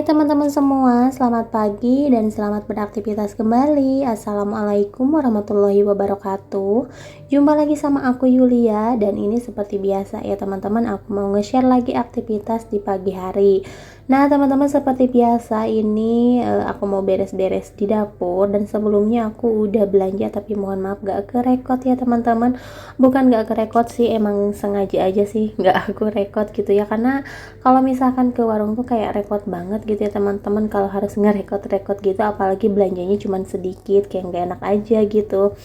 teman-teman semua, selamat pagi dan selamat beraktivitas kembali. Assalamualaikum warahmatullahi wabarakatuh. Jumpa lagi sama aku Yulia, dan ini seperti biasa ya teman-teman, aku mau nge-share lagi aktivitas di pagi hari. Nah teman-teman, seperti biasa ini aku mau beres-beres di dapur, dan sebelumnya aku udah belanja tapi mohon maaf gak kerekod ya teman-teman. Bukan gak kerekod sih, emang sengaja aja sih gak aku rekod gitu ya, karena kalau misalkan ke warung tuh kayak repot banget gitu ya teman-teman, kalau harus ngerekod-rekod gitu, apalagi belanjanya cuman sedikit, kayak nggak enak aja gitu.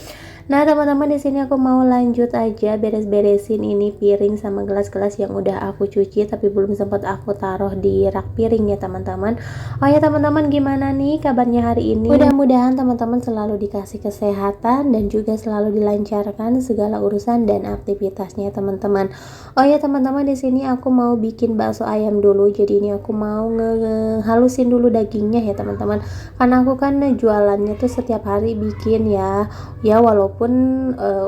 Nah teman-teman, di sini aku mau lanjut aja beres-beresin ini piring sama gelas-gelas yang udah aku cuci tapi belum sempat aku taruh di rak piring ya teman-teman. Oh ya teman-teman, gimana nih kabarnya hari ini? Mudah-mudahan teman-teman selalu dikasih kesehatan dan juga selalu dilancarkan segala urusan dan aktivitasnya teman-teman. Oh ya teman-teman, di sini aku mau bikin bakso ayam dulu. Jadi ini aku mau ngehalusin dulu dagingnya ya teman-teman. Karena aku kan jualannya tuh setiap hari bikin ya. Ya walaupun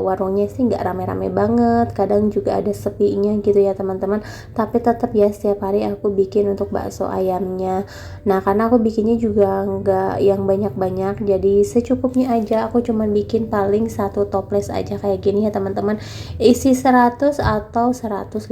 warungnya sih nggak rame-rame banget, kadang juga ada sepinya gitu ya teman-teman, tapi tetap ya setiap hari aku bikin untuk bakso ayamnya. Nah karena aku bikinnya juga nggak yang banyak-banyak, jadi secukupnya aja. Aku cuman bikin paling satu toples aja kayak gini ya teman-teman, isi 100 atau 150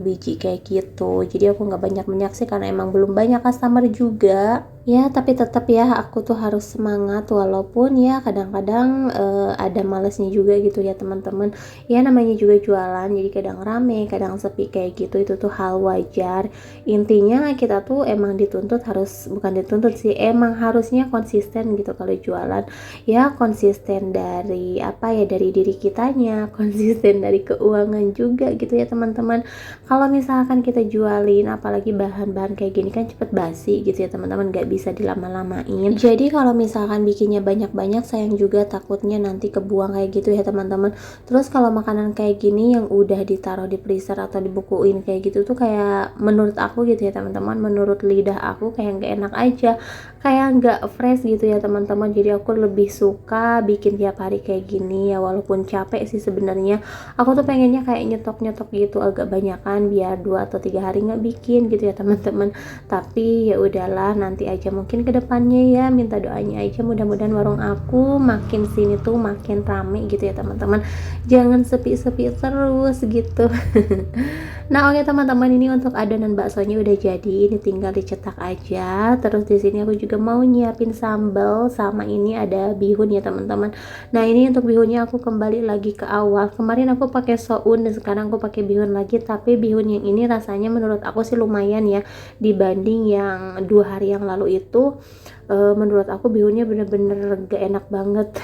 biji kayak gitu. Jadi aku nggak banyak-banyak sih karena emang belum banyak customer juga ya, tapi tetap ya aku tuh harus semangat walaupun ya kadang-kadang ada malesnya juga gitu ya teman-teman. Ya namanya juga jualan, jadi kadang rame kadang sepi kayak gitu, itu tuh hal wajar. Intinya kita tuh emang dituntut harus, bukan dituntut sih, emang harusnya konsisten gitu kalau jualan ya. Konsisten dari apa ya, dari diri kitanya, konsisten dari keuangan juga gitu ya teman-teman. Kalau misalkan kita jualin apalagi bahan-bahan kayak gini kan cepet basi gitu ya teman-teman, gak bisa dilama-lamain. Jadi kalau misalkan bikinnya banyak-banyak, sayang juga takutnya nanti kebuang kayak gitu ya teman-teman. Terus kalau makanan kayak gini yang udah ditaruh di freezer atau dibukuin kayak gitu tuh kayak menurut aku gitu ya teman-teman, menurut lidah aku kayak nggak enak aja, kayak nggak fresh gitu ya teman-teman. Jadi aku lebih suka bikin tiap hari kayak gini ya, walaupun capek sih sebenarnya. Aku tuh pengennya kayak nyetok-nyetok gitu agak banyakan biar 2 atau 3 hari nggak bikin gitu ya teman-teman. Tapi ya udahlah, nanti aja mungkin kedepannya ya, minta doanya aja mudah-mudahan warung aku makin sini tuh makin rame gitu ya teman-teman, jangan sepi-sepi terus gitu. Nah oke teman-teman, ini untuk adonan baksonya udah jadi, ini tinggal dicetak aja. Terus di sini aku juga mau nyiapin sambal, sama ini ada bihun ya teman-teman. Nah ini untuk bihunnya aku kembali lagi ke awal, kemarin aku pakai soun dan sekarang aku pakai bihun lagi, tapi bihun yang ini rasanya menurut aku sih lumayan ya dibanding yang 2 hari yang lalu itu. Menurut aku bihunnya bener-bener gak enak banget.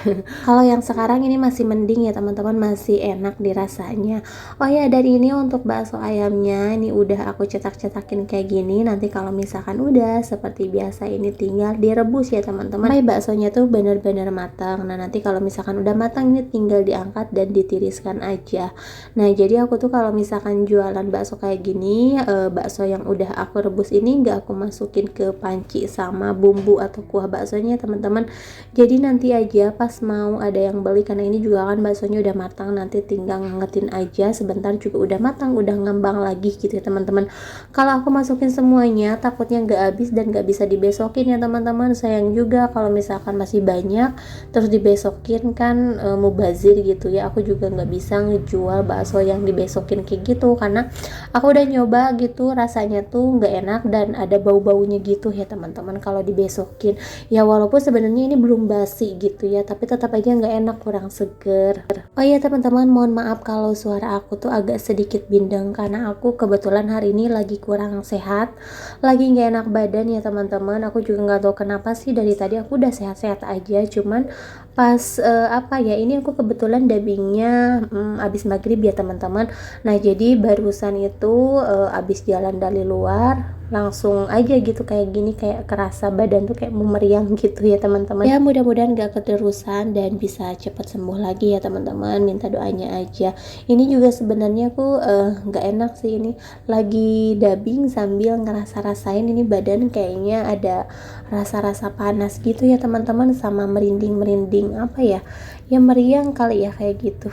Kalau yang sekarang ini masih mending ya teman-teman, masih enak dirasanya. Oh ya, dari ini untuk bakso ayamnya ini udah aku cetak-cetakin kayak gini. Nanti kalau misalkan udah seperti biasa ini tinggal direbus ya teman-teman. Baksonya tuh bener-bener matang. Nah nanti kalau misalkan udah matang ini tinggal diangkat dan ditiriskan aja. Nah jadi aku tuh kalau misalkan jualan bakso kayak gini, bakso yang udah aku rebus ini gak aku masukin ke panci sama bumbu atau kuah baksonya teman-teman. Jadi nanti aja pas mau ada yang beli, karena ini juga kan baksonya udah matang, nanti tinggal ngangetin aja sebentar juga udah matang, udah ngembang lagi gitu ya teman-teman. Kalau aku masukin semuanya takutnya nggak habis dan nggak bisa dibesokin ya teman-teman, sayang juga kalau misalkan masih banyak terus dibesokin kan mubazir gitu ya. Aku juga nggak bisa ngejual bakso yang dibesokin kayak gitu, karena aku udah nyoba gitu, rasanya tuh nggak enak dan ada bau-baunya gitu ya teman-teman kalau dibesokin. Ya walaupun sebenarnya ini belum basi gitu ya, tapi tetap aja nggak enak, kurang seger. Oh iya teman-teman, mohon maaf kalau suara aku tuh agak sedikit bindeng, karena aku kebetulan hari ini lagi kurang sehat, lagi nggak enak badan ya teman-teman. Aku juga nggak tahu kenapa sih, dari tadi aku udah sehat-sehat aja, cuman pas apa ya, ini aku kebetulan dubbingnya abis maghrib ya teman-teman. Nah jadi barusan itu abis jalan dari luar langsung aja gitu kayak gini, kayak kerasa badan tuh kayak memeriang gitu ya teman-teman. Ya mudah-mudahan gak keterusan dan bisa cepat sembuh lagi ya teman-teman, minta doanya aja. Ini juga sebenarnya aku gak enak sih, ini lagi dubbing sambil ngerasa-rasain ini badan kayaknya ada rasa-rasa panas gitu ya teman-teman, sama merinding-merinding apa ya, ya meriang kali ya kayak gitu.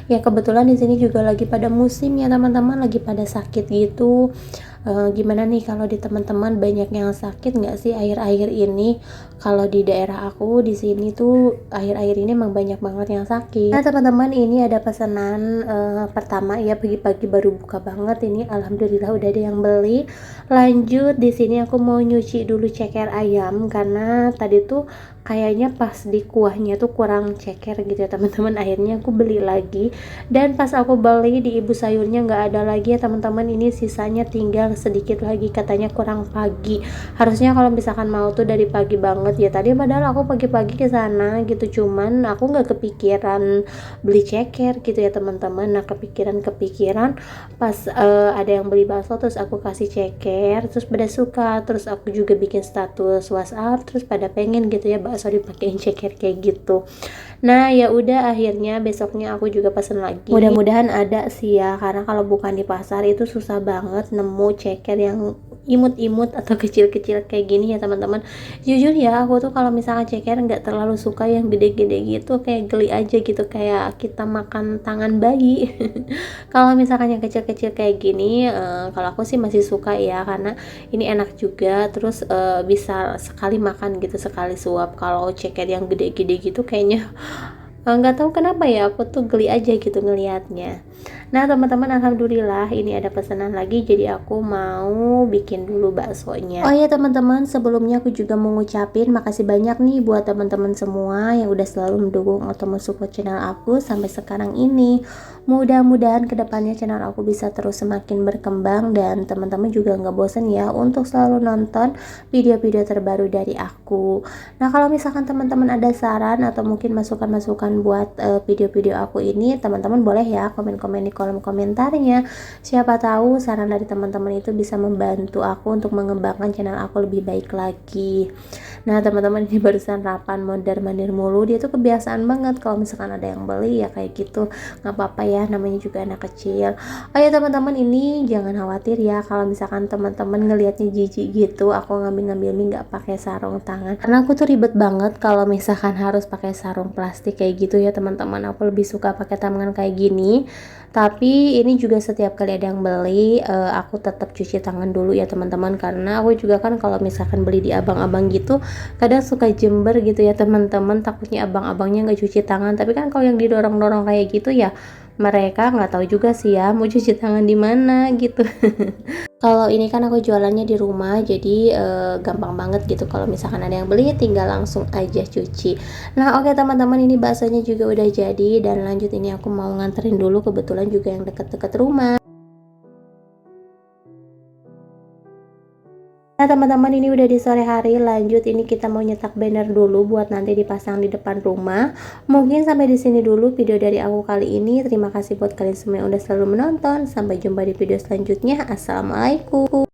Ya kebetulan di sini juga lagi pada musim ya teman-teman, lagi pada sakit gitu. Gimana nih kalau di teman-teman banyak yang sakit nggak sih akhir-akhir ini? Kalau di daerah aku di sini tuh akhir-akhir ini emang banyak banget yang sakit. Nah teman-teman, ini ada pesanan pertama ya, pagi-pagi baru buka banget ini, alhamdulillah udah ada yang beli. Lanjut di sini aku mau nyuci dulu ceker ayam karena tadi tuh kayaknya pas di kuahnya tuh kurang ceker gitu ya teman-teman, akhirnya aku beli lagi. Dan pas aku beli di ibu sayurnya nggak ada lagi ya teman-teman, ini sisanya tinggal sedikit lagi, katanya kurang pagi. Harusnya kalau misalkan mau tuh dari pagi banget ya, tadi padahal aku pagi-pagi ke sana gitu, cuman aku nggak kepikiran beli ceker gitu ya teman-teman. Nah kepikiran pas ada yang beli bakso, terus aku kasih ceker, terus pada suka, terus aku juga bikin status WhatsApp, terus pada pengen gitu ya bakso dipakein ceker kayak gitu. Nah ya udah, akhirnya besoknya aku juga pesen lagi. Mudah-mudahan ada sih ya, karena kalau bukan di pasar itu susah banget nemu ceker yang imut-imut atau kecil-kecil kayak gini ya teman-teman. Jujur ya, aku tuh kalau misalkan ceker nggak terlalu suka yang gede-gede gitu, kayak geli aja gitu, kayak kita makan tangan bayi. Kalau misalkan yang kecil-kecil kayak gini, kalau aku sih masih suka ya, karena ini enak juga, terus bisa sekali makan gitu, sekali suap. Kalau ceker yang gede-gede gitu kayaknya nggak tahu kenapa ya, aku tuh geli aja gitu ngelihatnya. Nah teman-teman, alhamdulillah ini ada pesanan lagi, jadi aku mau bikin dulu baksonya. Oh ya teman-teman, sebelumnya aku juga mau ngucapin makasih banyak nih buat teman-teman semua yang udah selalu mendukung atau mensupport channel aku sampai sekarang ini. Mudah-mudahan kedepannya channel aku bisa terus semakin berkembang, dan teman-teman juga nggak bosan ya untuk selalu nonton video-video terbaru dari aku. Nah kalau misalkan teman-teman ada saran atau mungkin masukan-masukan buat video-video aku ini, teman-teman boleh ya komen-komen di kolom komentarnya. Siapa tahu saran dari teman-teman itu bisa membantu aku untuk mengembangkan channel aku lebih baik lagi. Nah teman-teman, ini barusan Rapan mondar-mandir mulu, dia tuh kebiasaan banget kalau misalkan ada yang beli ya kayak gitu. Nggak apa-apa ya, namanya juga anak kecil. Oh ya teman-teman, ini jangan khawatir ya kalau misalkan teman-teman ngelihatnya jijik gitu aku ngambil-ngambil mie nggak pakai sarung tangan, karena aku tuh ribet banget kalau misalkan harus pakai sarung plastik kayak gitu ya teman-teman. Aku lebih suka pakai tangan kayak gini. Tapi ini juga setiap kali ada yang beli, aku tetap cuci tangan dulu ya teman-teman, karena aku juga kan kalau misalkan beli di abang-abang gitu kadang suka jember gitu ya teman-teman, takutnya abang-abangnya nggak cuci tangan. Tapi kan kalau yang didorong-dorong kayak gitu ya mereka nggak tahu juga sih ya mau cuci tangan di mana gitu. Kalau ini kan aku jualannya di rumah, jadi gampang banget gitu, kalau misalkan ada yang beli tinggal langsung aja cuci. Nah oke teman-teman, ini baksonya juga udah jadi, dan lanjut ini aku mau nganterin dulu, kebetulan juga yang deket-deket rumah. Nah teman-teman, ini udah di sore hari, lanjut ini kita mau nyetak banner dulu buat nanti dipasang di depan rumah. Mungkin sampai di sini dulu video dari aku kali ini. Terima kasih buat kalian semua yang udah selalu menonton. Sampai jumpa di video selanjutnya. Assalamualaikum.